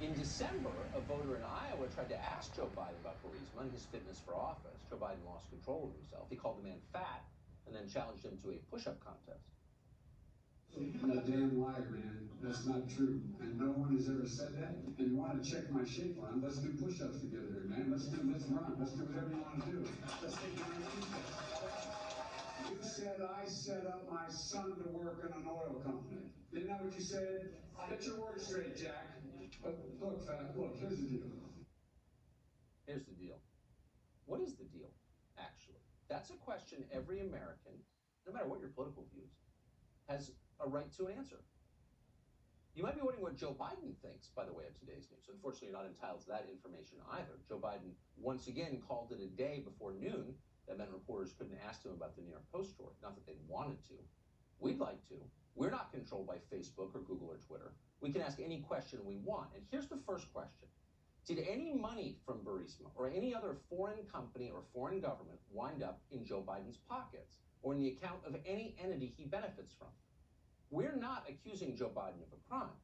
In December, a voter in Iowa tried to ask Joe Biden about Burisma and his fitness for office. Joe Biden lost control of himself. He called the man fat and then challenged him to a push-up contest. I'm a damn liar, man. That's not true. And no one has ever said that. And you want to check my shape on, let's do push-ups together here, man. Let's run. Let's do whatever you want to do. Let's take You said I set up my son to work in an oil company. Isn't that what you said? Get your words straight, Jack. But look, here's the deal. Here's the deal. What is the deal, actually? That's a question every American, no matter what your political views, has a right to an answer. You might be wondering what Joe Biden thinks, by the way, of today's news. Unfortunately, you're not entitled to that information either. Joe Biden once again called it a day before noon. That meant reporters couldn't ask him about the New York Post story. Not that they wanted to. We'd like to. We're not controlled by Facebook or Google or Twitter. We can ask any question we want. And here's the first question. Did any money from Burisma or any other foreign company or foreign government wind up in Joe Biden's pockets or in the account of any entity he benefits from? We're not accusing Joe Biden of a crime.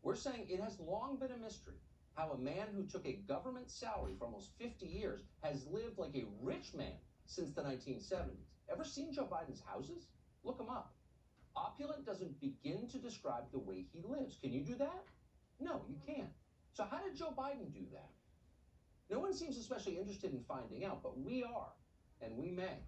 We're saying it has long been a mystery how a man who took a government salary for almost 50 years has lived like a rich man since the 1970s. Ever seen Joe Biden's houses? Look them up. Opulent doesn't begin to describe the way he lives. Can you do that? No, you can't. So how did Joe Biden do that? No one seems especially interested in finding out, but we are, and we may.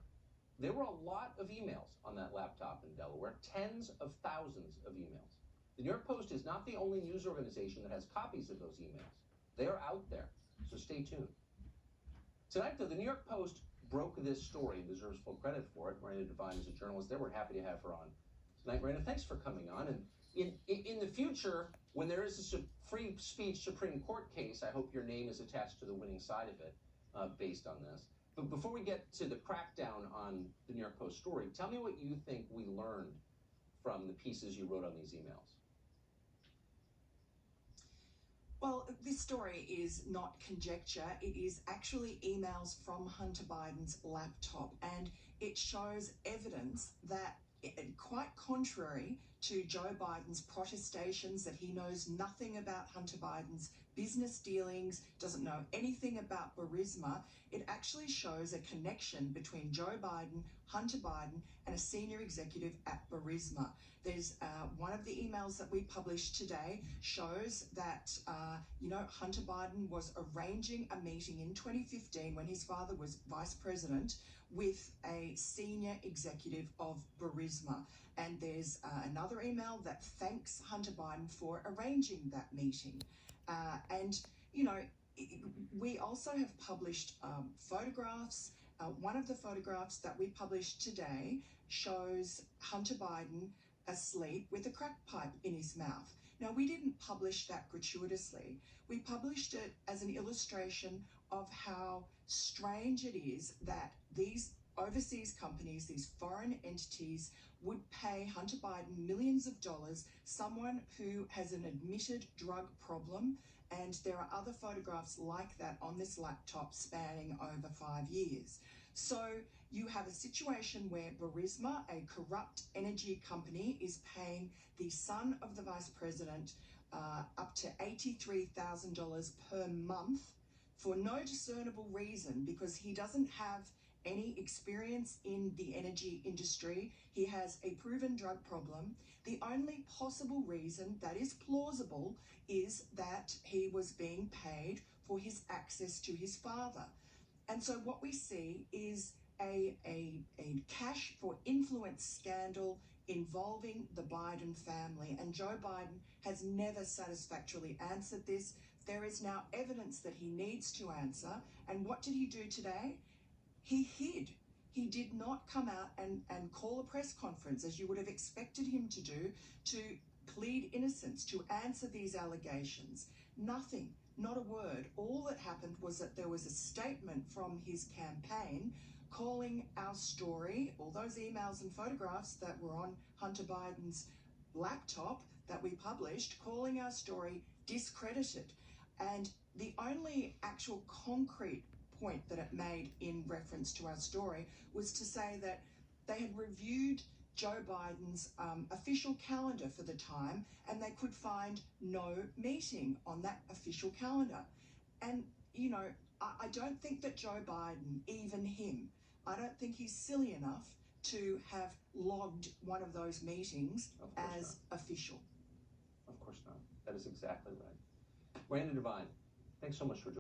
There were a lot of emails on that laptop in Delaware, tens of thousands of emails. The New York Post is not the only news organization that has copies of those emails. They are out there, so stay tuned. Tonight, though, the New York Post broke this story and deserves full credit for it. Miranda Devine is a journalist there. We're happy to have her on tonight. Miranda, thanks for coming on. And in the future, when there is a free speech Supreme Court case, I hope your name is attached to the winning side of it based on this. But before we get to the crackdown on the New York Post story, tell me what you think we learned from the pieces you wrote on these emails. Well, this story is not conjecture. It is actually emails from Hunter Biden's laptop, and it shows evidence that, quite contrary to Joe Biden's protestations that he knows nothing about Hunter Biden's business dealings, doesn't know anything about Burisma, it actually shows a connection between Joe Biden, Hunter Biden, and a senior executive at Burisma. There's one of the emails that we published today shows that, Hunter Biden was arranging a meeting in 2015 when his father was vice president with a senior executive of Burisma. And there's another email that thanks Hunter Biden for arranging that meeting. We also have published photographs. One of the photographs that we published today shows Hunter Biden asleep with a crack pipe in his mouth. Now, we didn't publish that gratuitously. We published it as an illustration of how strange it is that these overseas companies, these foreign entities, would pay Hunter Biden millions of dollars, someone who has an admitted drug problem, and there are other photographs like that on this laptop spanning over 5 years. So you have a situation where Burisma, a corrupt energy company, is paying the son of the vice president up to $83,000 per month for no discernible reason, because he doesn't have any experience in the energy industry. He has a proven drug problem. The only possible reason that is plausible is that he was being paid for his access to his father. And so what we see is a cash for influence scandal involving the Biden family. And Joe Biden has never satisfactorily answered this. There is now evidence that he needs to answer. And what did he do today? He hid. He did not come out and call a press conference, as you would have expected him to do, to plead innocence, to answer these allegations. Nothing, not a word. All that happened was that there was a statement from his campaign calling our story, all those emails and photographs that were on Hunter Biden's laptop that we published, calling our story discredited. And the only actual concrete point that it made in reference to our story was to say that they had reviewed Joe Biden's official calendar for the time, and they could find no meeting on that official calendar. And, you know, I don't think that Joe Biden, even him, I don't think he's silly enough to have logged one of those meetings as official. Of course not. That is exactly right. Miranda Devine, thanks so much for joining.